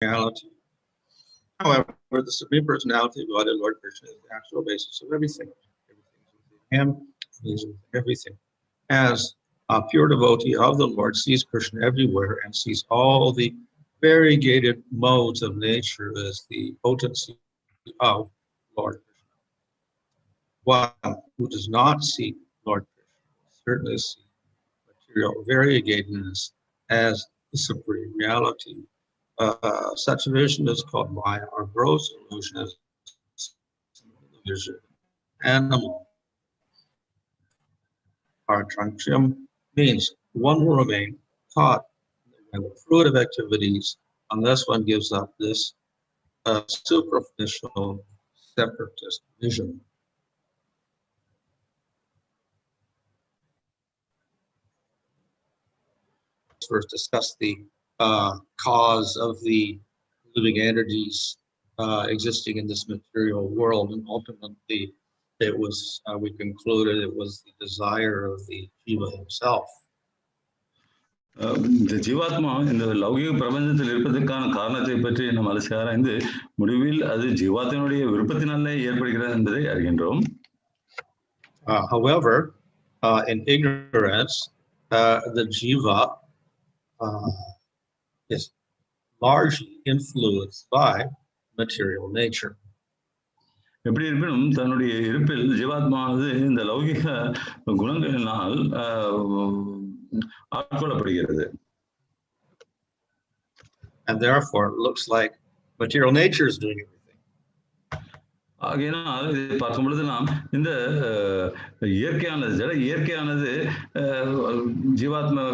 reality. However, the Supreme Personality of God, Lord Krishna, is the actual basis of everything. Everything is within Him, He is within everything. As a pure devotee of the Lord sees Krishna everywhere and sees all the variegated modes of nature as the potency of Lord Krishna. One who does not see Lord Krishna certainly see material variegatedness as the supreme reality. Such a vision is called Maya, or gross illusion, as the vision animal. Pāratantryaṁ means one will remain caught in the fruitive activities unless one gives up this superficial separatist vision. First discuss the cause of the living entities existing in this material world, and ultimately it was, we concluded it was the desire of the jiva himself. இந்த ஜீவாத்மா இந்த லௌகிக பிரபஞ்சத்தில் இருப்பதற்கான காரணத்தை பற்றி நம்ம அலசி ஆராய்ந்து முடிவில் அது ஜீவாத்மனுடைய விருப்பத்தினாலே ஏற்படுகிறது என்பதை அறிகின்றோம். However, in ignorance, the jiva is largely influenced by material nature. எப்படி இருப்பினும் தன்னுடைய இருப்பில் ஜீவாத்மானது இந்த லௌகிக குணங்களினால் ஆட்கொள்ளப்படுகிறது. And therefore it looks like material nature is doing everything. ஆகையினால் இதை பார்க்கும் பொழுது நாம் இந்த இயற்கையானது ஜட இயற்கையானது ஜீவாத்ம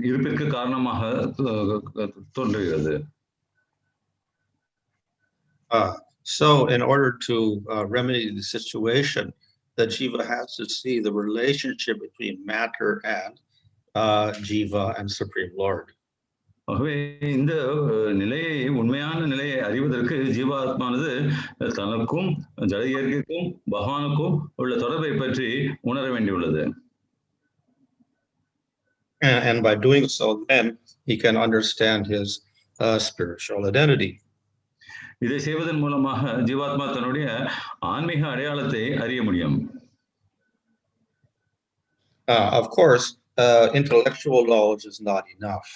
இருப்பிற்கு காரணமாக தோன்றுகிறது. So in order to remedy the situation, the jiva has to see the relationship between matter and jiva and Supreme Lord. ஆகவே இந்த நிலையை உண்மையான நிலையை அறிவதற்கு ஜீவாத்மானது தனக்கும் ஜட இயற்கைக்கும் பகவானுக்கும் உள்ள தொடர்பை பற்றி உணர வேண்டியுள்ளது. And by doing so, then he can understand his spiritual identity. இதை செய்வதன் மூலமாக ஜீவாத்மா தன்னுடைய ஆன்மீக அடையாளத்தை அறிய முடியும். Of course, intellectual knowledge is not enough.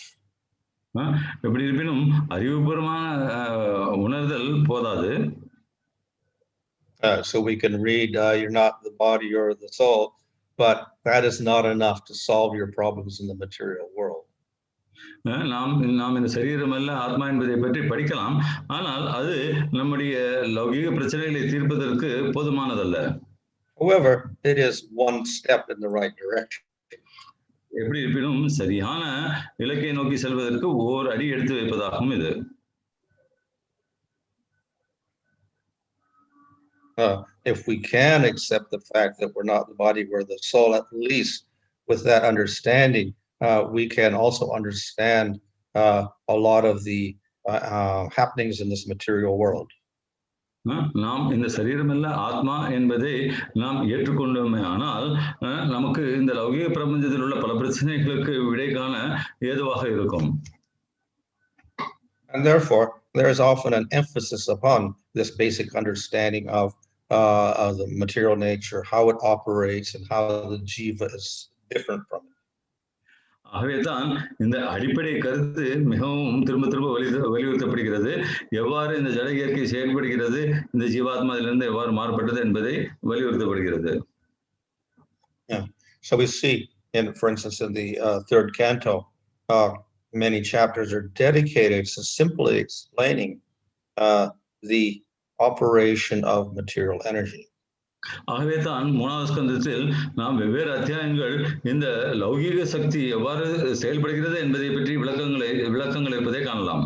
எப்படி இருப்பினும் அறிவுபூர்வமான உணர்தல் போதாது. So we can read, you're not the body or the soul, but that is not enough to solve your problems in the material world. நாம் இந்த சரீரம் அல்ல ஆத்மா என்பதை பற்றி படிக்கலாம், ஆனால் அது நம்முடைய லௌகிக பிரச்சனைகளை தீர்ப்பதற்கு போதுமானதல்ல. However, it is one step in the right direction. எப்படி இருப்பினும் சரியான இலக்கை நோக்கி செல்வதற்கு ஓர் அடி எடுத்து வைப்பதாகும் இது. If we can accept the fact that we're not the body, we're the soul, at least with that understanding, we can also understand a lot of the happenings in this material world. நாம் இந்த சரீரம் அல்ல ஆத்மா என்பதை நாம் ஏற்றுக்கொண்டோமே ஆனால் நமக்கு இந்த லௌகிக பிரபஞ்சத்தில் உள்ள பல பிரச்சனைகளுக்கு விடை காண ஏதுவாக இருக்கும். And therefore there is often an emphasis upon this basic understanding of the material nature, how it operates and how the jiva is different from it. ஆகவேதான் இந்த அடிப்படை கருத்து மிகவும் திரும்ப திரும்ப வலியுறுத்தப்படுகிறது. எவ்வாறு இந்த ஜட இயற்கை செயல்படுகிறது, இந்த ஜீவாத்மாவிலிருந்து எவ்வாறு மாறுபட்டது என்பதை வலியுறுத்தப்படுகிறது. So we see, for instance, in the third canto, many chapters are dedicated to simply explaining the operation of material energy. ஆகவே தான் மூணாவது ஸ்கந்தத்தில் நாம் வெவ்வேறு அத்தியாயங்கள் இந்த லௌகீக சக்தி எவ்வாறு செயல்படுகிறது என்பதை பற்றி விளக்கங்கள் இருப்பதை காணலாம்.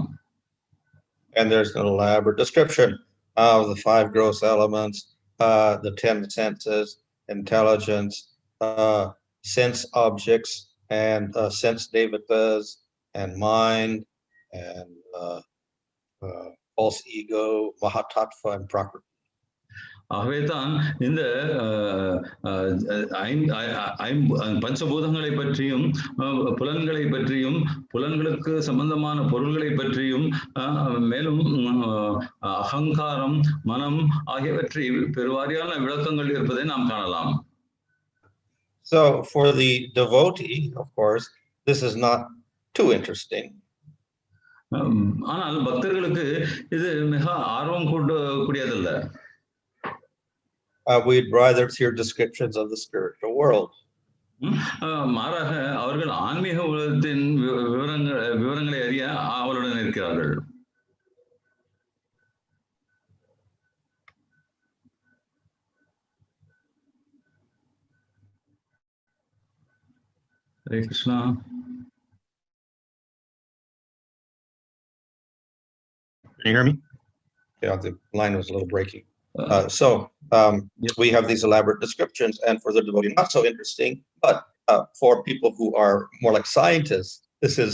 And there's an elaborate description of the 5 gross elements, the 10 senses, intelligence, sense objects, and sense devatas, and mind, and false ego, mahatattva, and prakriti. ஆகவேதான் இந்த பஞ்சபூதங்களை பற்றியும் புலன்களை பற்றியும் புலன்களுக்கு சம்பந்தமான பொருள்களை பற்றியும் மேலும் அகங்காரம் மனம் ஆகியவற்றை பெருவாரியான விளக்கங்கள் இருப்பதை நாம் காணலாம். So for the devotee, of course, this is not too interesting. ஆனால் பக்தர்களுக்கு இது மிக ஆர்வம் கூடியதல்ல. We'd rather hear descriptions of the spiritual world. மாறாக அவர்கள் ஆன்மீக உலகத்தின் விவரங்களை அறிய ஆவலுடன் இருக்கிறார்கள். Hare Krishna. Can you hear me? Yeah, the line was a little breaking. We have these elaborate descriptions, and for the devotee, not so interesting, but for people who are more like scientists, this is,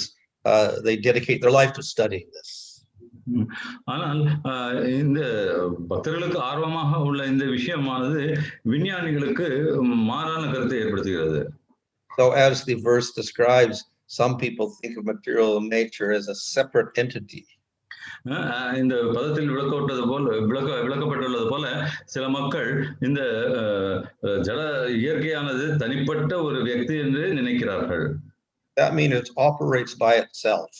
they dedicate their life to studying this. ஆனால் இந்த பக்தர்களுக்கு ஆர்வமாக உள்ள இந்த விஷயமானது விஞ்ஞானிகளுக்கு மாறான கருத்தை ஏற்படுத்துகிறது. So as the verse describes, some people think of material nature as a separate entity. இந்த பதத்தில் விளக்கப்பட்டுள்ளது போல சில மக்கள் இந்த ஜட இயற்கையானது தனிப்பட்ட ஒரு வியக்தி என்று நினைக்கிறார்கள். That means it operates by itself.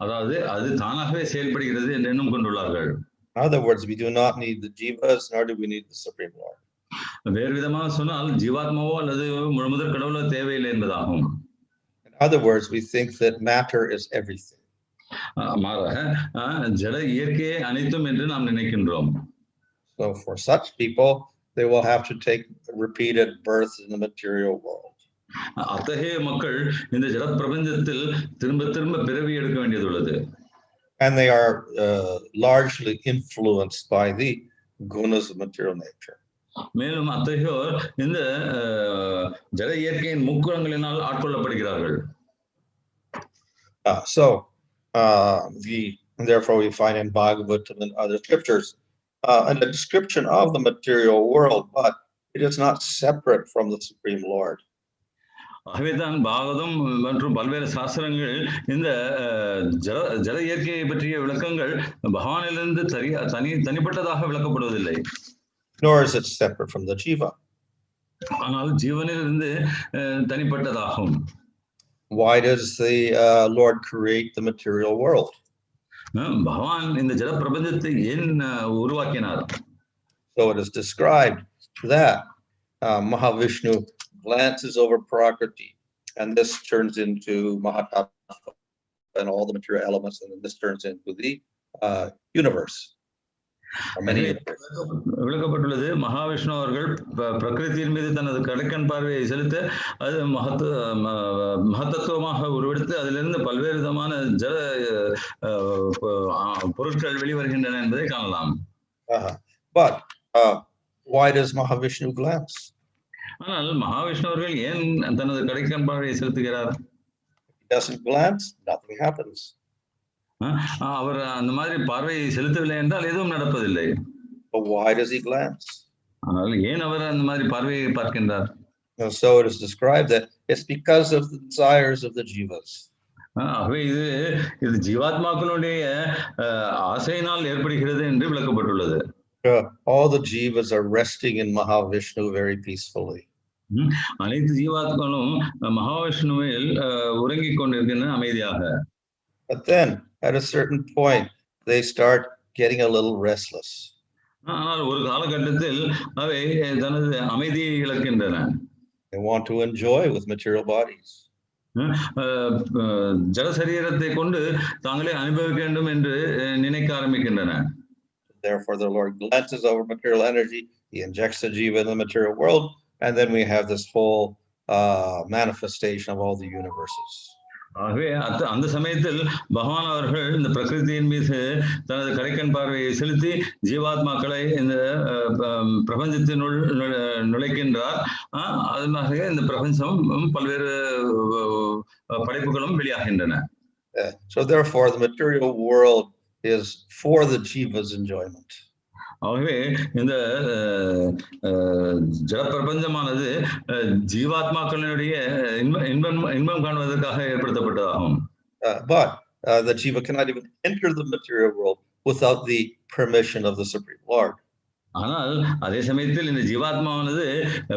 அதாவது அது தானாகவே செயல்படுகிறது என்று எண்ணம் கொண்டுள்ளார்கள். In other words, we do not need the jivas, nor do we need the Supreme Lord. வேறு விதமாக சொன்னால் ஜீவாத்மாவோ அல்லது முழுமுதற் கடவுளோ தேவையில்லை என்பதாகும். In other words, we think that matter is everything. மாறாக ஜட இயற்கையே அனைத்தும் என்று நாம் நினைக்கின்றோம். So for such people, they will have to take repeated births in the material world. அத்தகைய மக்கள் இந்த ஜட பிரபஞ்சத்தில் திரும்ப திரும்ப பிறவி எடுக்க வேண்டியதுள்ளது. And they are largely influenced by the gunas of material nature. மேலும் அத்தகையோர் இந்த ஜட இயற்கையின் முக்குணங்களினால் ஆட்கொள்ளப்படுகிறார்கள். Therefore we find in Bhagavatam and other scriptures a description of the material world, but it is not separate from the Supreme Lord. ஆகவேதான் பாகவதம் மற்றும் பல்வேறு சாஸ்திரங்கள் இந்த ஜட இயற்கையை பற்றிய விளக்கங்கள் பகவானிலிருந்து தனிப்பட்டதாக விளக்கப்படுவதில்லை. Nor is it separate from the jiva. ஆனால் ஜீவனிலிருந்து தனிப்பட்டதாகும். Why does the Lord create the material world? பகவான் இந்த ஜட பிரபஞ்சத்தை ஏன் உருவாக்கினார்? So it is described that Mahavishnu glances over Prakriti, and this turns into Mahatattva and all the material elements, and then this turns into the universe. விளக்கப்பட்டுள்ளது மகாவிஷ்ணு அவர்கள் பிரகிருதியின் மீது தனது கடைக்கண் பார்வையை செலுத்த அது மகத்தத்துவமாக உருவெடுத்து அதிலிருந்து பல்வேறு விதமான ஜட பொருட்கள் வெளிவருகின்றன என்பதை காணலாம். But why does Mahavishnu glance? ஆனால் மகாவிஷ்ணு அவர்கள் ஏன் தனது கடைக்கண் பார்வையை செலுத்துகிறார்? He doesn't glance, nothing happens. அவர் அந்த மாதிரி பார்வையை செலுத்தவில்லை என்றால் எதுவும் நடப்பதில்லை. But why does he glance? ஆனால் ஏன் அவர் அந்த மாதிரி பார்வையை பார்க்கின்றார்? So it is described that it's because of the desires of the jivas. ஆகவே இது ஜீவாத்மாக்களுடைய ஆசையினால் ஏற்படுகிறது என்று விளக்கப்பட்டுள்ளது. All the jivas are resting in Mahavishnu very peacefully. அனைத்து ஜீவாத்மாக்களும் மகாவிஷ்ணுவில் உறங்கிக் கொண்டிருக்கின்றன அமைதியாக. But then at a certain point they start getting a little restless. ஆனால் ஒரு காலகட்டத்தில் அவை தனது அமைதியை இழக்கின்றன. They want to enjoy with material bodies. ஜட சரீரத்தை கொண்டு தாங்களே அனுபவிக்க வேண்டும் என்று நினைக்க ஆரம்பிக்கின்றன. Therefore the Lord glances over material energy, he injects the jiva in the material world, and then we have this whole manifestation of all the universes. ஆகவே அந்த சமயத்தில் பகவான் அவர்கள் இந்த பிரகிருதியின் மீது தனது கடைக்கண் பார்வையை செலுத்தி ஜீவாத்மாக்களை இந்த பிரபஞ்சத்தினுள் நுழைக்கின்றார். அதனால இந்த பிரபஞ்சம் பல்வேறு படைப்புகளும் வெளியாகின்றன. So therefore the material world is for the jiva's enjoyment. ஆகவே இந்த ஜட பிரபஞ்சமானது ஜீவாத்மாக்களினுடைய இன்பம் காணுவதற்காக ஏற்படுத்தப்பட்டதாகும். But the jiva cannot even enter the material world without the permission of the Supreme Lord. ஆனால் அதே சமயத்தில் இந்த ஜீவாத்மாவானது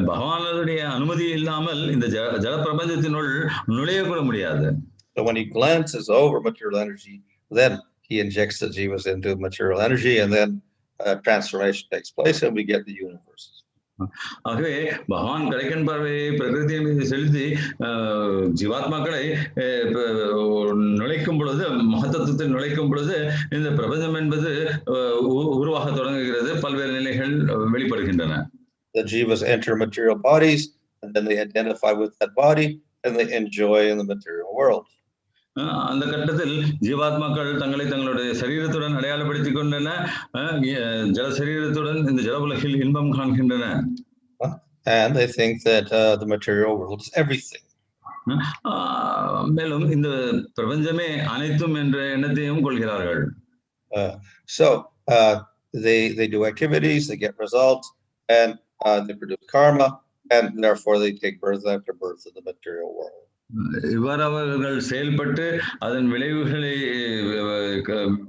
பகவானுடைய அனுமதி இல்லாமல் இந்த ஜட பிரபஞ்சத்தினுள் நுழைய கூட முடியாது. So when he glances over material energy, then he injects the jivas into material energy, and then transformation takes place, and we get the universe. ஆகவே பகவான் கடைக்கன் பார்வையை பிரகிருதியின் மீது செலுத்தி ஜீவாத்மாக்களை நுழைக்கும் பொழுது, மகத்தத்துவத்தில் நுழைக்கும் பொழுது இந்த பிரபஞ்சம் என்பது உருவாக தொடங்குகிறது, பல்வேறு நிலைகள் வெளிப்படுகின்றன. The jivas enter material bodies, and then they identify with that body, and they enjoy in the material world. அந்த கட்டத்தில் ஜீவாத்மாக்கள் தங்களை தங்களுடைய சரீரத்துடன் அடையாளப்படுத்திக் கொண்டன, ஜல சரீரத்துடன் இந்த ஜல உலகில் இன்பம் காண்கின்றன. And they think that the material world is everything. மேலும் இந்த பிரபஞ்சமே அனைத்தும் என்ற எண்ணத்தையும் கொள்கிறார்கள். So they do activities, they get results, and they produce karma, and therefore they take birth after birth in the material world. இவ்வாறு அவர்கள் செயல்பட்டு அதன்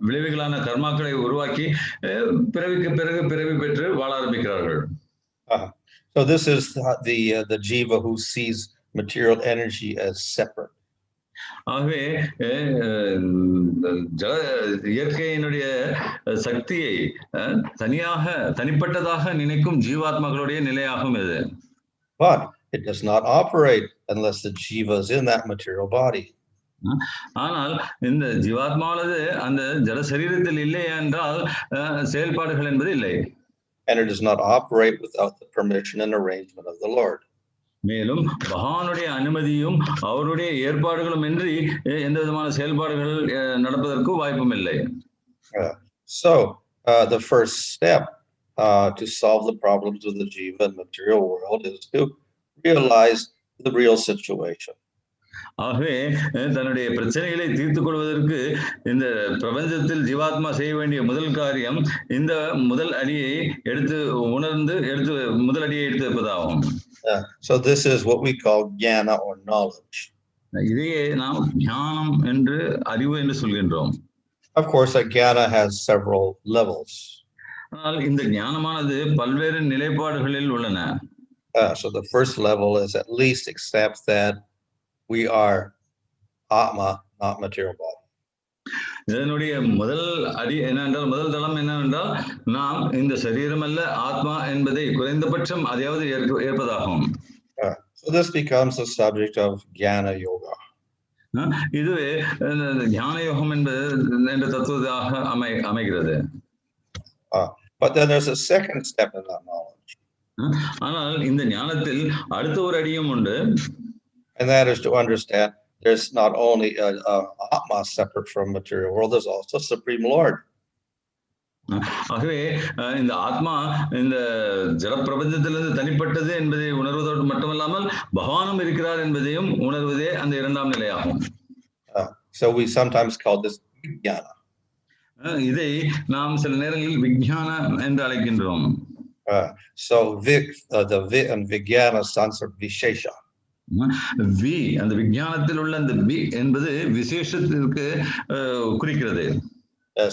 விளைவுகளான கர்மாக்களை உருவாக்கி பிறவிக்கு பிறகு பிறவி பெற்று வாழ ஆரம்பிக்கிறார்கள். So this is the jiva who sees material energy as separate. ஆகவே இயற்கையினுடைய சக்தியை தனிப்பட்டதாக நினைக்கும் ஜீவாத்மாக்களுடைய நிலையாகும் இது. But it does not operate unless the jiva is in that material body. ஆனால் இந்த ஜீவாத்மாவானது அந்த ஜட சரீரத்தில் இல்லை என்றால் செயல்பாடுகள் என்பது இல்லை. And it does not operate without the permission and arrangement of the Lord. மேலும் பகவானுடைய அனுமதியும் அவருடைய ஏற்பாடுகளும் இன்றி எந்த விதமான செயல்பாடுகள் நடப்பதற்கு வாய்ப்பும் இல்லை. So the first step to solve the problems of the jiva and material world is to realize the real situation. ஆகவே தன்னுடைய பிரச்சனைகளை தீர்த்துக் கொள்வதற்கு இந்த பிரபஞ்சத்தில் ஜீவாத்மா செய்ய வேண்டிய முதல் காரியம் இந்த முதல் அடியை முதல் அடியை எடுத்து வைப்பதாகும். So this is what we call jnana or knowledge. இதையே நாம் ஞானம் என்று அறிவு என்று சொல்கின்றோம். Of course, jnana has several levels. ஆனால் இந்த ஞானமானது பல்வேறு நிலைப்பாடுகளில் உள்ளன. So the first level is at least accept that we are atma, not material body. இதனுடைய முதல் அடி என்னவென்றால், முதல் தளம் என்னவென்றால், நாம் இந்த சரீரம் அல்ல ஆத்மா என்பதை குறைந்தபட்சம் அதையாவது ஏற்பதாகும். So this becomes the subject of jnana yoga. இதுவே ஞான யோகம் என்ற தத்துவதாக அமைகிறது. But then there's a second step in that knowledge. ஆனால் இந்த ஞானத்தில் அடுத்த ஒரு அடியும் உண்டு. And that is to understand there's not only atma separate from material world, there's also Supreme Lord. ஆகவே இந்த ஆத்மா இந்த ஜட பிரபஞ்சத்திலிருந்து தனிப்பட்டது என்பதை உணர்வதோடு மட்டுமல்லாமல் பகவானும் இருக்கிறார் என்பதையும் உணர்வதே அந்த இரண்டாம் நிலையாகும். So we sometimes call this vijnana. இதை நாம் சில நேரங்களில் விஞ்ஞானம் என்று அழைக்கின்றோம். So the and vijnana stands for vishesha. அந்த விஞ்ஞானத்தில் உள்ள அந்த வி என்பது விசேஷத்திற்கு குறிக்கிறது.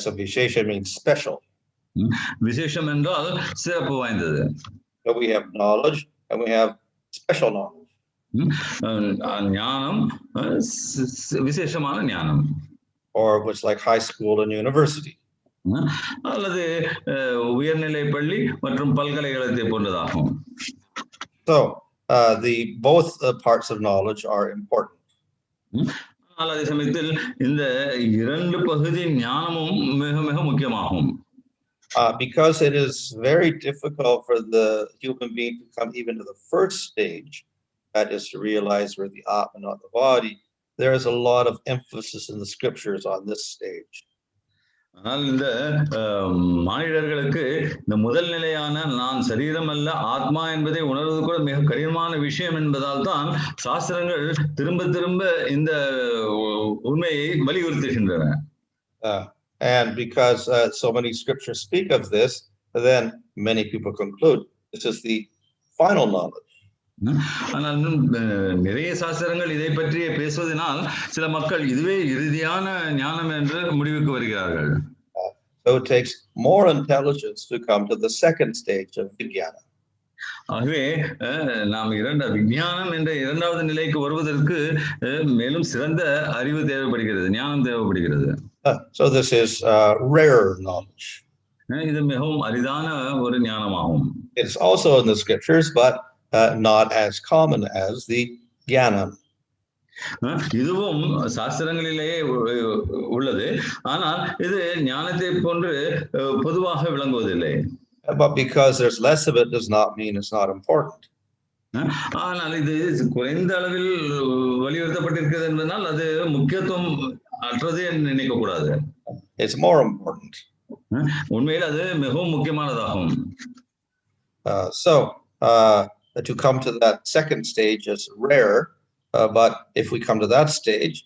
So vishesha means special. விசேஷம் என்றால் சிறப்பு வாய்ந்தது. So we have knowledge and we have special knowledge. ஞானம் விசேஷமான ஞானம். Or what's like high school and university. அல்லது உயர்நிலை பள்ளி மற்றும் பல்கலைக்கழகத்தை போன்றதாகும். So both parts of knowledge are important. ஆனால் அதே சமயத்தில் இந்த இரண்டு பகுதி ஞானமும் மிக மிக முக்கியமாகும். Because it is very difficult for the human being to come even to the first stage, that is to realize we're the ātmano, not the body. There is a lot of emphasis in the scriptures on this stage. ஆனால் இந்த மானிடர்களுக்கு இந்த முதல் நிலையான நான் சரீரம் அல்ல ஆத்மா என்பதை உணர்வது கூட மிக கடினமான விஷயம் என்பதால் தான் சாஸ்திரங்கள் திரும்ப திரும்ப இந்த உண்மையை வலியுறுத்துகின்றன. And because so many scriptures speak of this, then many people conclude this is the final knowledge. ஆனால் நிறைய சாஸ்திரங்கள் இதை பற்றியே பேசுவதனால் சில மக்கள் இதுவே இறுதியான ஞானம் என்று முடிவுக்கு வருகிறார்கள். So it takes more intelligence to come to the second stage of vijnana. ஆகவே நாம் விஞ்ஞானம் என்ற இரண்டாவது நிலைக்கு வருவதற்கு மேலும் சிறந்த அறிவு தேவைப்படுகிறது, ஞானம் தேவைப்படுகிறது. So this is rare knowledge. இது மிகவும் அரிதான ஒரு ஞானமாகும். It's also in the scriptures, but not as common as the jnana. இதுவும் சாஸ்திரங்களிலேயே உள்ளது, ஆனால் இது ஞானத்தை போன்று பொதுவாக விளங்குவதில்லை. But because there's less of it does not mean it's not important. ஆனால் இது குறைந்த அளவில் வலியுறுத்தப்பட்டிருக்கிறது என்பதனால் அது முக்கியத்துவம் அற்றது என்று நினைக்க கூடாது. It's more important. உண்மையில் அது மிகவும் முக்கியமானதாகும். So to come to that second stage is rare, but if we come to that stage,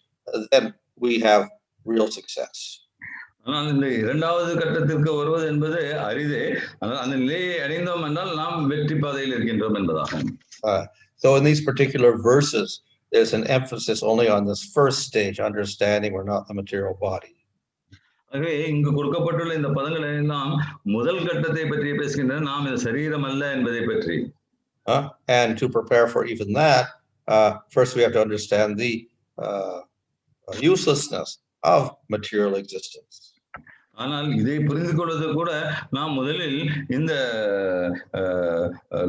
then we have real success. ஆனால் இந்த இரண்டாவது கட்டத்திற்கு வருவது என்பது அரிதே. ஆனால் அந்த நிலையை அடைந்தோம் என்றால் நாம் வெற்றி பாதையில் இருக்கின்றோம் என்பதாகும். So in these particular verses, there's an emphasis only on this first stage, understanding we're not the material body. ஆகவே இங்கு கொடுக்கப்பட்டுள்ள இந்த பதங்கள் எல்லாம் முதல் கட்டத்தை பற்றி பேசுகின்றன, நாம் இந்த சரீரம் அல்ல என்பதை பற்றி. And to prepare for even that, first we have to understand the uselessness of material existence. ஆனால் இதை புரிந்து கொள்வது கூட நாம் முதலில் இந்த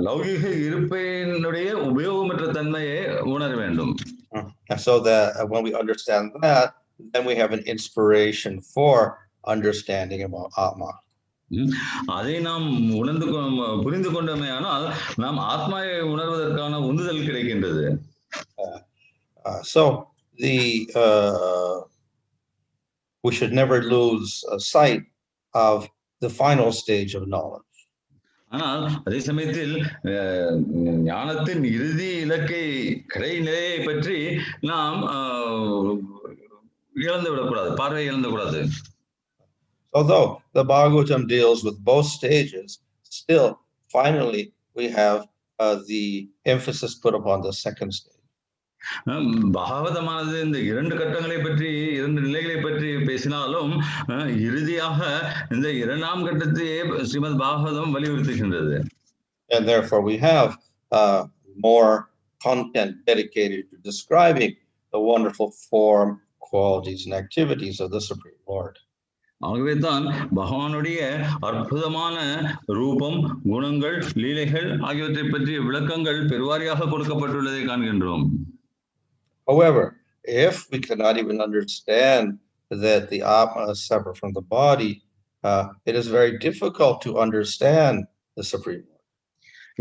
லௌகிக இருப்பினுடைய உபயோகமற்ற தன்மையை உணர வேண்டும். So that when we understand that, then we have an inspiration for understanding about Atma. அதை நாம் புரிந்து கொண்டோமே ஆனால் நாம் ஆத்மாவை உணர்வதற்கான உந்துதல் கிடைக்கின்றது. So we should never lose sight of the final stage of knowledge. ஆனால் அதே சமயத்தில் ஞானத்தின் இறுதி இலக்கை கடைநிலையை பற்றி நாம் இழந்து விடக்கூடாது, பார்வை இழந்து கூடாது. Although the Bhagavatam deals with both stages, still finally we have the emphasis put upon the second stage. பாகவதமானது இந்த இரண்டு கட்டங்களை பற்றி, இரண்டு நிலைகளை பற்றி பேசினாலும் இறுதியாக இந்த இரண்டாம் கட்டத்தையே Srimad Bhagavatam வலியுறுத்துகின்றது. And therefore we have more content dedicated to describing the wonderful form, qualities and activities of the Supreme Lord. ஆகவே தான் பகவானுடைய அற்புதமான ரூபம், குணங்கள், லீலைகள் ஆகியவற்றை பற்றிய விளக்கங்கள் பெருவாரியாக கொடுக்கப்பட்டுள்ளதை காண்கின்றோம். However, if we cannot even understand that the Atma is separate from the body, it is very difficult to understand the Supreme Lord.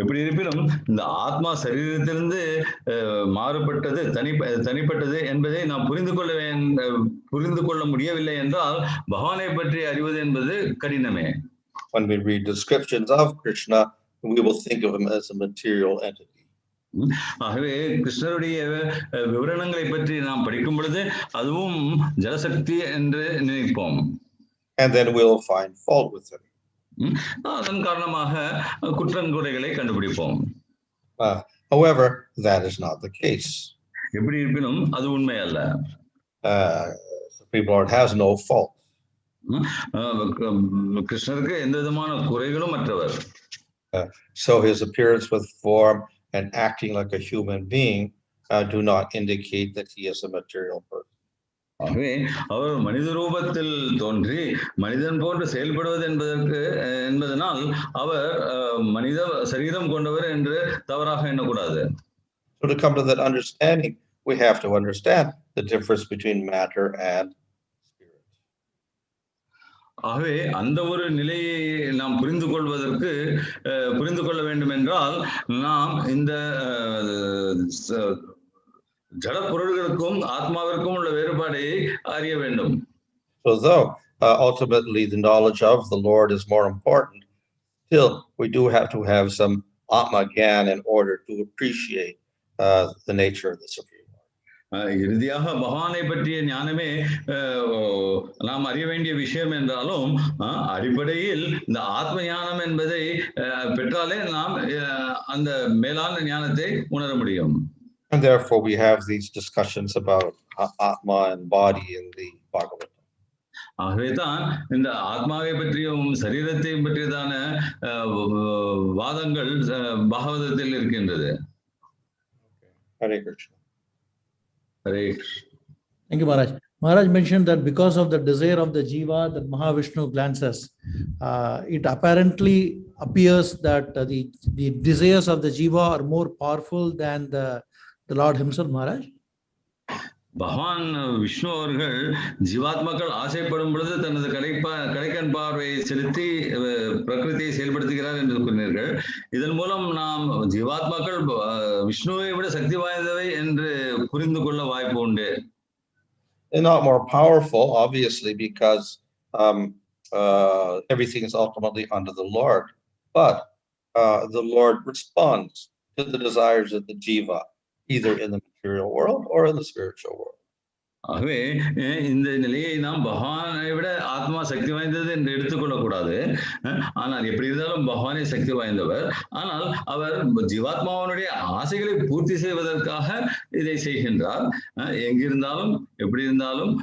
எப்படி இருப்பினும் இந்த ஆத்மா சரீரத்திலிருந்து மாறுபட்டது, தனிப்பட்டது என்பதை நாம் புரிந்து கொள்ள முடியவில்லை என்றால் பகவானை பற்றி அறிவது என்பது கடினமே. When we read descriptions of Krishna, we will think of him as a material entity. ஆகவே கிருஷ்ணருடைய விவரணங்களை பற்றி நாம் படிக்கும் பொழுது அதுவும் ஜலசக்தி என்று நினைப்போம். And then we'll find fault with him. அதன் காரணமாக குற்றங்குறைகளை கண்டுபிடிப்போம். However, that is not the case. எப்படி இருப்பினும் அது உண்மை அல்ல. Supreme Lord has no fault. கிருஷ்ணருக்கு எந்த விதமான குறைகளும் அற்றவர். So his appearance with form and acting like a human being do not indicate that he is a material person. ஆகவே அவர் மனித ரூபத்தில் தோன்றி மனிதன் போன்று செயல்படுவது என்பதனால் அவர் மனித சரீரம் கொண்டவர் என்று தவறாக எண்ணக்கூடாது. So to come to that understanding, we have to understand the difference between matter and spirit. ஆகவே அந்த ஒரு நிலையை நாம் புரிந்து கொள்ள வேண்டும் என்றால் நாம் இந்த ஜட பொருள்களுக்கும் ஆத்மாவிற்கும் உள்ள வேறுபாடை அறிய வேண்டும். So though ultimately the knowledge of the Lord is more important, still we do have to have some atma gyan in order to appreciate the nature of the Supreme Lord. இறுதியாக பகவானை பற்றிய ஞானமே நாம் அறிய வேண்டிய விஷயம் என்றாலும் அடிப்படையில் இந்த ஆத்ம ஞானம் என்பதை பெற்றாலே நாம் அந்த மேலான ஞானத்தை உணர முடியும். And therefore we have these discussions about Atma and body in the Bhagavatam. ஆகவேதான் இந்த ஆத்மாவை பற்றியும் சரீரத்தையும் பற்றியதான வாதங்கள் பாகவதத்தில் இருக்கின்றது. Hare Krishna. Hare Krishna. Thank you, Maharaj. Maharaj mentioned that because of the desire of the jiva that Mahavishnu glances, it apparently appears that the desires of the jiva are more powerful than the Lord himself, Maharaj. பகவான் விஷ்ணு அவர்கள் ஜீவாத்மாக்கள் ஆசைப்படும் பொழுது தனது கடைக்கண் பார்வையை செலுத்தி பிரகிருதியை செயல்படுத்துகிறார் என்று கூறினீர்கள். இதன் மூலம் நாம் ஜீவாத்மாக்கள் விஷ்ணுவை விட சக்தி வாய்ந்தவை என்று புரிந்து கொள்ள வாய்ப்பு உண்டு. They're not more powerful, obviously, because everything is ultimately under the Lord. But the Lord responds to the desires of the jiva, either in the material world or in the spiritual world. ஆகவே இந்த நிலையை நாம் பகவானை விட ஆத்மா சக்தி வாய்ந்தது என்று எடுத்துக்கொள்ளக்கூடாது. ஆனால் எப்படி இருந்தாலும் பகவானே சக்தி வாய்ந்தவர். ஆனால் அவர் ஜீவாத்மாவனுடைய ஆசைகளை பூர்த்தி செய்வதற்காக இதை செய்கின்றார். எங்கிருந்தாலும் எப்படி இருந்தாலும்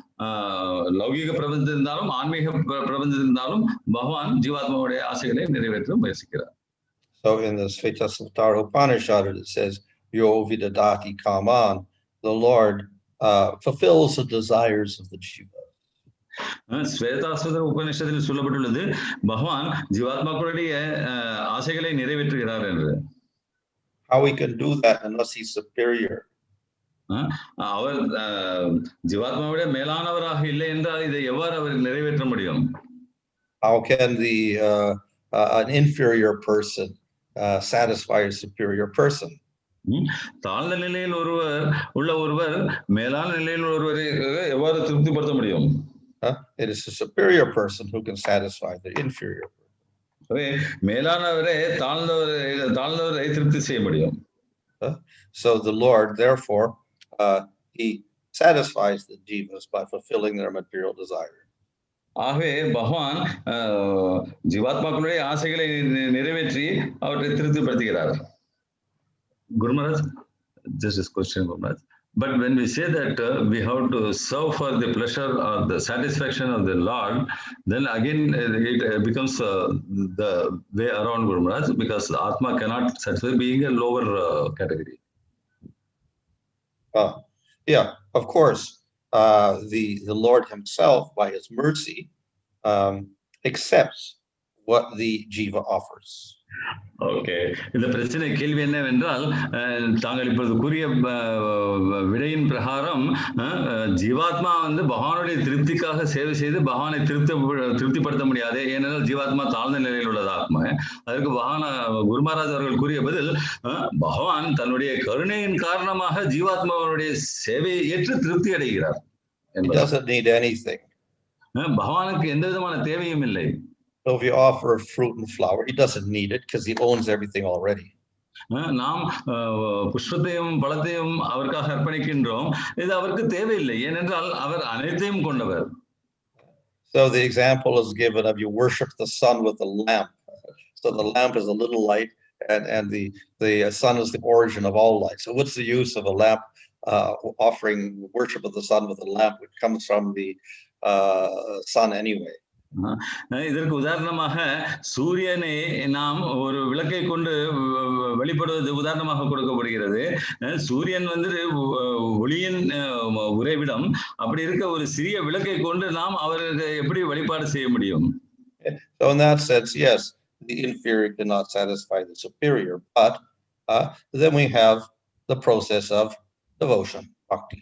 லௌகிக பிரபஞ்சம் இருந்தாலும் ஆன்மீக பிரபஞ்சம் இருந்தாலும் பகவான் ஜீவாத்மாவுடைய ஆசைகளை நிறைவேற்ற முயற்சிக்கிறார். So in the Svetasvatara Upanishad it says, Yo vidadati kaman, the Lord fulfills the desires of the jiva. ஸ்வேதாஸ்வத உபநிஷத்தில் சொல்லப்பட்டுள்ளது பகவான் ஜீவாத்மாக்களுடைய ஆசைகளை நிறைவேற்றுகிறார் என்று. How we can do that unless he's superior? அவர் ஜீவாத்மாவுடைய மேலானவராக இல்லை என்றால் இதை எவ்வாறு அவர் நிறைவேற்ற முடியும்? How can an inferior person satisfy a superior person? தாழ்ந்த நிலையில் ஒருவர் மேலான நிலையில் ஒருவரை எவ்வாறு திருப்திப்படுத்த முடியும்? It is a superior person who can satisfy the inferior person. மேலானவரே தாழ்ந்தவரை திருப்தி செய்ய முடியும். So the Lord, therefore, he satisfies the jivas by fulfilling their material desires. ஆகவே பகவான் ஜீவாத்மாக்களுடைய ஆசைகளை நிறைவேற்றி அவற்றை திருப்திப்படுத்துகிறார். Guru Maharaj, just this question, Guru Maharaj. But when we say that we have to serve for the pleasure or the satisfaction of the Lord, then again it becomes the way around, Guru Maharaj, because Atma cannot satisfy, being a lower category. Yeah, of course, the Lord himself, by his mercy, accepts what the jiva offers. Okay, இந்த பிரச்சனை கேள்வி என்னவென்றால் தாங்கள் இப்பொழுது கூறிய விடையின் பிரகாரம் ஜீவாத்மா பகவானுடைய திருப்திக்காக சேவை செய்து பகவானை திருப்திப்படுத்த முடியாது. ஏனென்றால் ஜீவாத்மா தாழ்ந்த நிலையில் உள்ளது ஆத்மா. அதற்கு குரு மகாராஜ் அவர்கள் கூறிய பதில், பகவான் தன்னுடைய கருணையின் காரணமாக ஜீவாத்மாவுடைய சேவையை ஏற்று திருப்தி அடைகிறார். பகவானுக்கு எந்த விதமான தேவையும் இல்லை. So if you offer a fruit and flower, he doesn't need it because he owns everything already. நாம் புஷ்பத்தையும் பழத்தையும் அவருக்காக அர்ப்பணிக்கின்றோம். இது அவருக்கு தேவையில்லை, ஏனென்றால் அவர் அனைத்தையும் கொண்டவர். So the example is given of you worship the sun with a lamp. So the lamp is a little light, and the sun is the origin of all light. So what's the use of a lamp offering worship of the sun with a lamp, which comes from the sun anyway? இதற்கு உதாரணமாக சூரியனை நாம் ஒரு விளக்கை கொண்டு வெளிப்படுவது உதாரணமாக கொடுக்கப்படுகிறது. சூரியன் ஒளியின் உறைவிடம். அப்படி இருக்க ஒரு சிறிய விளக்கை கொண்டு நாம் அவருக்கு எப்படி வழிபாடு செய்ய முடியும்? So in that sense, yes, the inferior cannot satisfy the superior, but then we have the process of devotion, bhakti.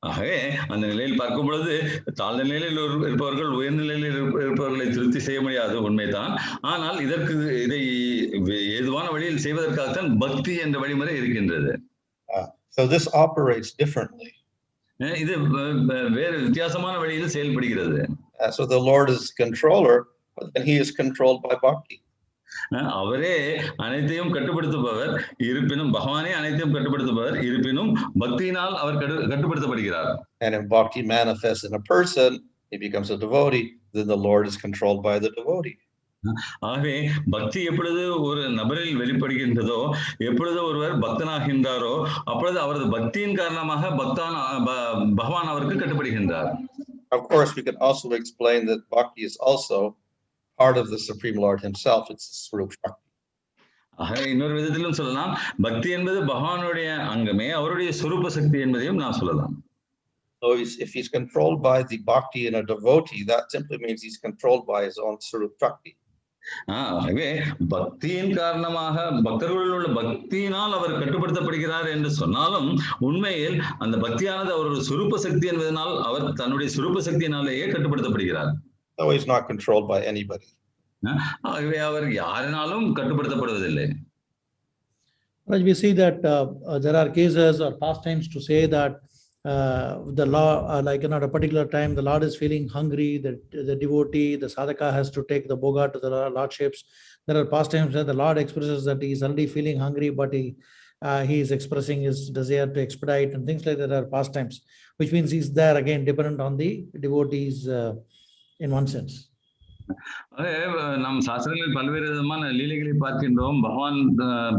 ஆகவே அந்த நிலையில் பார்க்கும் பொழுது தாழ்ந்த நிலையில் இருப்பவர்கள் உயர்ந்த நிலையில் இருப்பவர்களை திருப்தி செய்ய முடியாது, உண்மைதான். ஆனால் இதை ஏதுவான வழியில் செய்வதற்காகத்தான் பக்தி என்ற வழிமுறை இருக்கின்றது. So this operates differently. இது வேறு வித்தியாசமான வழியில் செயல்படுகிறது. So the Lord is controller, but then he is controlled by bhakti. அவரே அனைத்தையும் கட்டுப்படுத்துபவர், இருப்பினும் பகவானே அனைத்தையும் கட்டுப்படுத்துபவர், இருப்பினும் பக்தியினால் அவர் கட்டுப்படுத்தப்படுகிறார். And if bhakti manifests in a person, he becomes a devotee, then the Lord is controlled by the devotee. ஆகவே பக்தி எப்பொழுது ஒரு நபரில் வெளிப்படுகின்றதோ, எப்பொழுது ஒருவர் பக்தனாகின்றாரோ, அப்பொழுது அவரது பக்தியின் காரணமாக பகவான் அவருக்கு கட்டுப்படுகின்றார். Of course, we can also explain that bhakti is also part of the Supreme Lord himself. It's the Swarup Shakti. இன்னொரு விதத்திலும் சொல்லலாம், பக்தி என்பது பகவானுடைய அங்கமே, அவருடைய சுரூப சக்தி என்பதையும் நான் சொல்லலாம். So if he's controlled by the bhakti in a devotee, that simply means he's controlled by his own Swarup Shakti. ஆகவே பக்தியின் காரணமாக பக்தர்களுள் உள்ள பக்தியினால் அவர் கட்டுப்படுத்தப்படுகிறார் என்று சொன்னாலும், உண்மையில் அந்த பக்தியானது அவருடைய சுரூப சக்தி என்பதனால் அவர் தன்னுடைய சுரூப சக்தியினாலேயே கட்டுப்படுத்தப்படுகிறார். So he's not controlled by anybody. ஆகவே அவர் யாரினாலும் கட்டுப்படுத்தப்படுவதில்லை. We see that there are cases or pastimes to say that the law, like at a particular time, the Lord is feeling hungry, the devotee, the sadhaka has to take the bhoga to the lordships. There are pastimes where the Lord expresses that he is already feeling hungry, but he is expressing his desire to expedite and things like that. Are pastimes, which means he's there again dependent on the devotees in one sense. நம் சாஸ்திரங்களில் பல்வேறு விதமான லீலைகளை பார்க்கின்றோம்.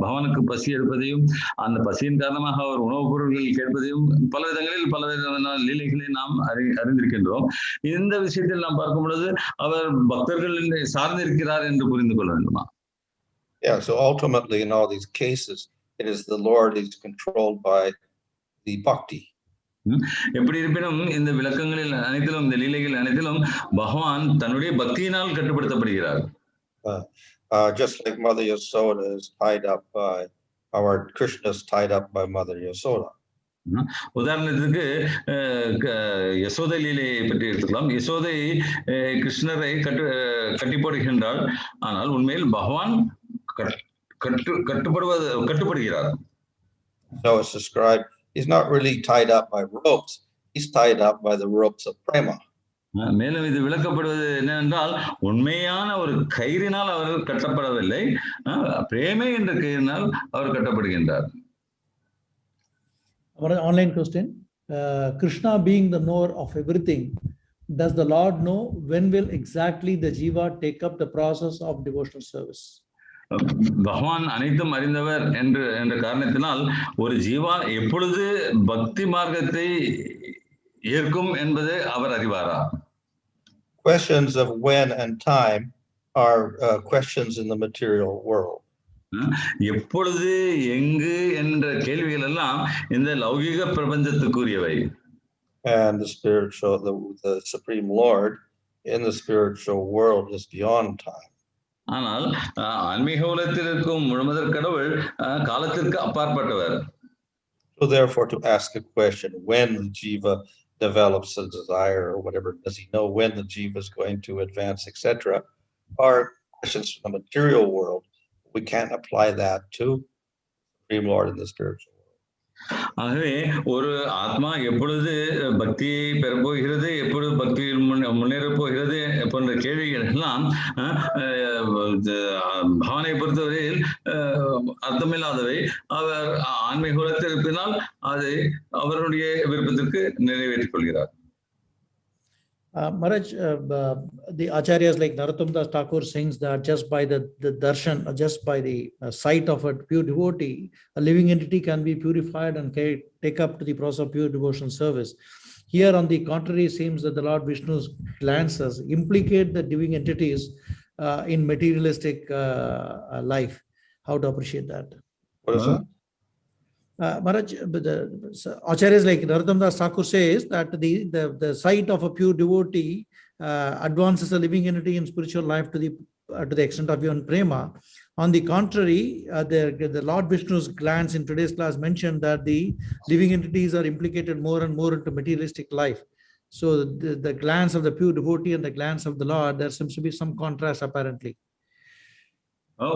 பகவானுக்கு பசி எடுப்பதையும், அந்த பசியின் காரணமாக அவர் உணவுப் பொருட்கள் கேட்பதையும், பல விதங்களில் பல விதமான லீலைகளை நாம் அறிந்திருக்கின்றோம். இந்த விஷயத்தில் நாம் பார்க்கும் பொழுது அவர் பக்தர்கள் சார்ந்திருக்கிறார் என்று புரிந்து கொள்ள வேண்டுமா? Yeah, so ultimately in all these cases, it is the Lord is controlled by the bhakti. எப்படி இருப்பினும் இந்த விளக்கங்களில் அனைத்திலும், இந்த லீலைகள் அனைத்திலும் பகவான் தன்னுடைய பக்தியினால் கட்டுப்படுத்தப்படுகிறார். Just like Mother Yasoda is tied up by our Krishna is tied up by Mother Yasoda. உதாரணத்துக்கு யசோதை லீலையை பற்றி எடுத்துக்கலாம். யசோதை கிருஷ்ணரை கட்டி போடுகின்றார், ஆனால் உண்மையில் பகவான் கட்டுப்படுகிறார். So it's described, he's not really tied up by ropes, he's tied up by the ropes of prema. மேலும் இது விளக்கப்படுவது என்னவென்றால், உண்மையான ஒரு கயிறினால் அவர் கட்டப்படவில்லை, பிரேமை என்ற கயிறினால் அவர் கட்டப்படுகின்றார். Online question. Krishna being the knower of everything, does the Lord know when will exactly the jiva take up the process of devotional service? பகவான் அனைத்தும் அறிந்தவர் என்ற காரணத்தினால் ஒரு ஜீவா எப்பொழுது பக்தி மார்க்கத்தை ஏற்கும் என்பதை அவர் அறிவாரா? Questions of when and time are questions in the material world. எப்பொழுது, எங்கு என்ற கேள்விகள் எல்லாம் இந்த லௌகிக பிரபஞ்சத்துக்குரியவை. And the spiritual, the Supreme Lord in the spiritual world is beyond time. ஆனால் ஆன்மீக உலகத்தில் இருக்கும் முழுமுதற் கடவுள் காலத்திற்கு அப்பாற்பட்டவர். So therefore, to ask a question, when the jiva develops a desire or whatever, does he know when the jiva is going to advance, etc., are questions from the material world. We can't apply that to the Supreme Lord in the spiritual world. ஆகவே ஒரு ஆத்மா எப்பொழுது பக்தியை பெறப்போகிறது, எப்பொழுது பக்தியில் முன்னேறப் போகிறது போன்ற கேள்விகள் எல்லாம் பகவானை பொறுத்தவரையில் அர்த்தமில்லாதவை. அவர் ஆன்மீக குலத்தில் இருப்பினால் அதை அவருடைய விருப்பத்திற்கு நிறைவேற்றிக் கொள்கிறார். Maharaj, the acharyas like Nānātvam Thakur sings that just by the darshan, just by the sight of a pure devotee, a living entity can be purified and take up to the process of pure devotional service. Here, on the contrary, it seems that the Lord Vishnu's glances implicate the living entities in materialistic life. How to appreciate that? What is that? Maharaj, the acharyas like Nānātvam Thakur says that the sight of a pure devotee advances a living entity in spiritual life to the extent of even prema. On the contrary, the Lord Vishnu's glance in today's class mentioned that the living entities are implicated more and more into materialistic life. So the glance of the pure devotee and the glance of the Lord, there seems to be some contrast apparently.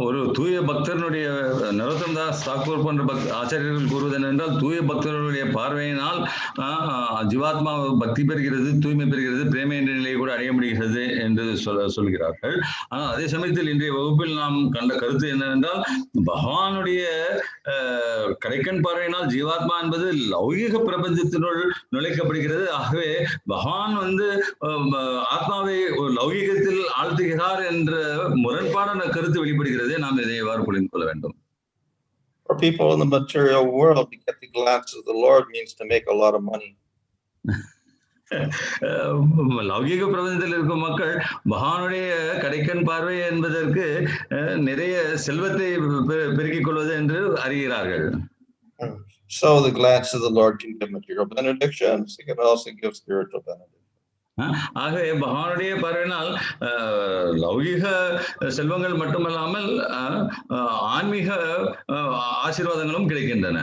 ஒரு தூய பக்தனுடைய நரோத்தம் தாஸ் தாக்கூர் போன்ற ஆச்சாரியர்கள் கூறுவது என்னென்றால், தூய பக்தர்களுடைய பார்வையினால் ஜீவாத்மா பக்தி பெறுகிறது, தூய்மை பெறுகிறது, பிரேமை என்ற நிலையை கூட அடைய முடிகிறது என்று சொல்கிறார்கள். ஆனால் அதே சமயத்தில் இன்றைய வகுப்பில் நாம் கண்ட கருத்து என்னவென்றால், பகவானுடைய கடைக்கண் பார்வையினால் ஜீவாத்மா என்பது லௌகிக பிரபஞ்சத்தினுள் நுழைக்கப்படுகிறது. ஆகவே பகவான் ஆத்மாவை லௌகிகத்தில் ஆழ்த்துகிறார் என்ற முரண்பாடான கருத்து வெளிப்படுகிறது. நாம் இதை எவ்வாறு புரிந்து கொள்ள வேண்டும்? For people in the material world, to get the glance of the Lord means to make a lot of money. லௌகிக பிரபஞ்சத்தில் இருக்கும் மக்கள் பகவானுடைய கடைக்கண் பார்வை என்பதற்கு நிறைய செல்வத்தை பெருக்கிக் கொள்வது என்று அறிகிறார்கள். So the glance of the Lord can give material benedictions. It can also give spiritual benedictions. ஆகவே பகவானுடைய பார்வையினால் லௌகிக செல்வங்கள் மட்டுமல்லாமல் ஆன்மீக ஆசீர்வாதங்களும் கிடைக்கின்றன.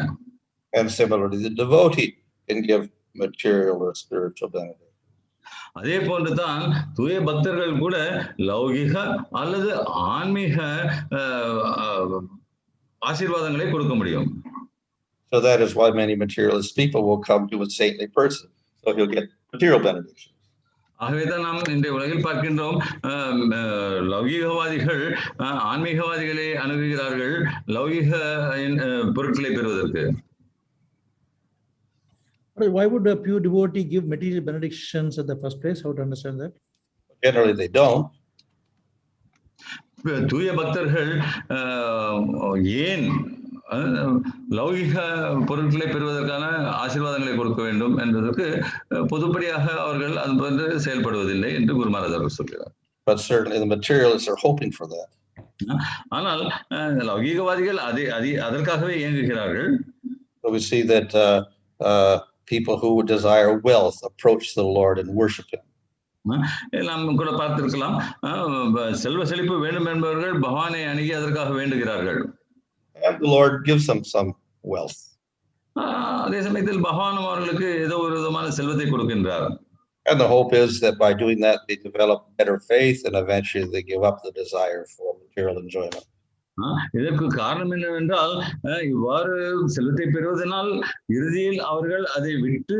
And similarly, the devotee can give material or spiritual benefit. அதே போன்றுதான் தூய பக்தர்கள் கூட லௌகிக அல்லது ஆன்மீக ஆசீர்வாதங்களை கொடுக்க முடியும். So that is why many materialist people will come to a saintly person, so he'll get material benediction. ஆகவேதான் நாம் இன்றைய உலகில் பார்க்கின்றோம், லௌகிகவாதிகள் ஆன்மீகவாதிகளை அணுகுகிறார்கள் லௌகிக பொருட்களை பெறுவதற்கு. Why would a pure devotee give material benedictions at the first place? How to understand that? Generally, they don't. தூய பக்தர்கள் ஏன் லௌகிக பொருட்களை பெறுவதற்கான ஆசீர்வாதங்களை கொடுக்க வேண்டும் என்பதற்கு பொதுப்படியாக அவர்கள் அது போன்று செயல்படுவதில்லை என்று குரு மகாராஜ் அவர்கள் சொல்கிறார். But certainly the materialists are hoping for that. ஆனால் லௌகிகவாதிகள் அதற்காகவே இயங்குகிறார்கள். So we see that people who desire wealth approach the Lord and worship Him. நாம் கூட பார்த்திருக்கலாம், செல்வ செழிப்பு வேண்டும் என்பவர்கள் பகவானை அணுகி அதற்காக வேண்டுகிறார்கள். And the Lord gives them some wealth. அதே சமயத்தில் பகவானும் அவர்களுக்கு ஏதோ ஒரு விதமான செல்வத்தை கொடுக்கின்றார். And the hope is that by doing that they develop better faith and eventually they give up the desire for material enjoyment. இதற்கு காரணம் என்னவென்றால், இவ்வாறு செல்வத்தை பெறுவதனால் இறுதியில் அவர்கள் அதை விட்டு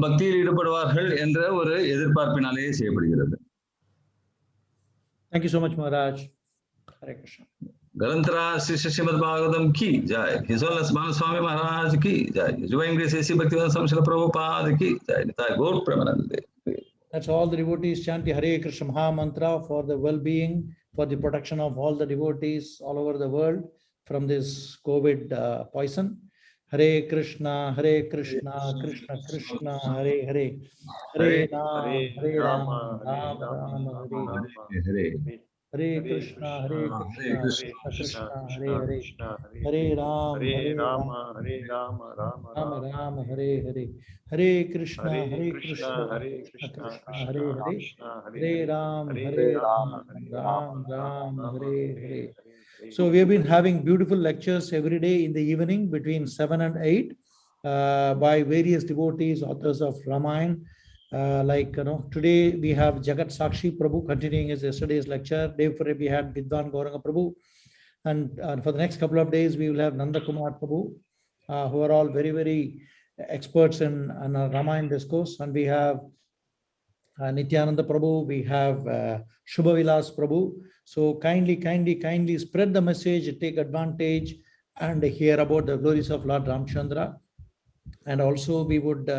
பக்தியில் ஈடுபடுவார்கள் என்ற ஒரு எதிர்பார்ப்பினாலேயே செய்யப்படுகிறது. Thank you so much, Maharaj. Hare Krishna. Garantara Srimad Bhagavatam ki jai. His Holiness Bhanu Swami Maharaj ki jai. Divine Grace A.C. Bhaktivedanta Swami Srila Prabhupada ki jai. Nitai Gaur Premanande. That's all the devotees chant the Hare Krishna Maha Mantra for the well-being, for the protection of all the devotees all over the world from this COVID poison. Hare Krishna, Krishna Krishna, Hare Hare, Hare Rama, Rama Hare Hare. Hare Krishna, Krishna Hare Hare, Hare Rama, Rama Rama Hare Hare, Hare Krishna, Krishna Hare Hare, Hare Rama, Rama Hare Hare. So we have been having beautiful lectures every day in the evening between 7 and 8 by various devotees, authors of Ramayana. Today we have Jagat Sakshi Prabhu continuing his yesterday's lecture. Day before we had Vidwan Gauranga Prabhu, and for the next couple of days we will have Nanda Kumar Prabhu, who are all very, very experts in Ramayana discourse. And we have Nityananda Prabhu, we have Shubha Vilas Prabhu. So kindly spread the message, take advantage and hear about the glories of Lord Ramchandra. And also we would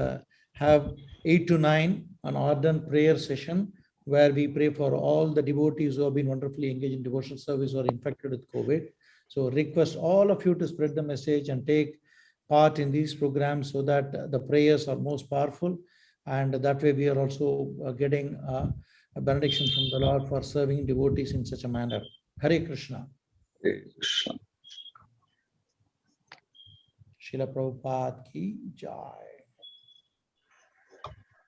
have 8 to 9 an ardent prayer session where we pray for all the devotees who have been wonderfully engaged in devotional service or infected with COVID. So request all of you to spread the message and take part in these programs so that the prayers are most powerful, and that way we are also getting a benediction from the Lord for serving devotees in such a manner. Hare Krishna. Hare Krishna. Srila Prabhupada ki jai.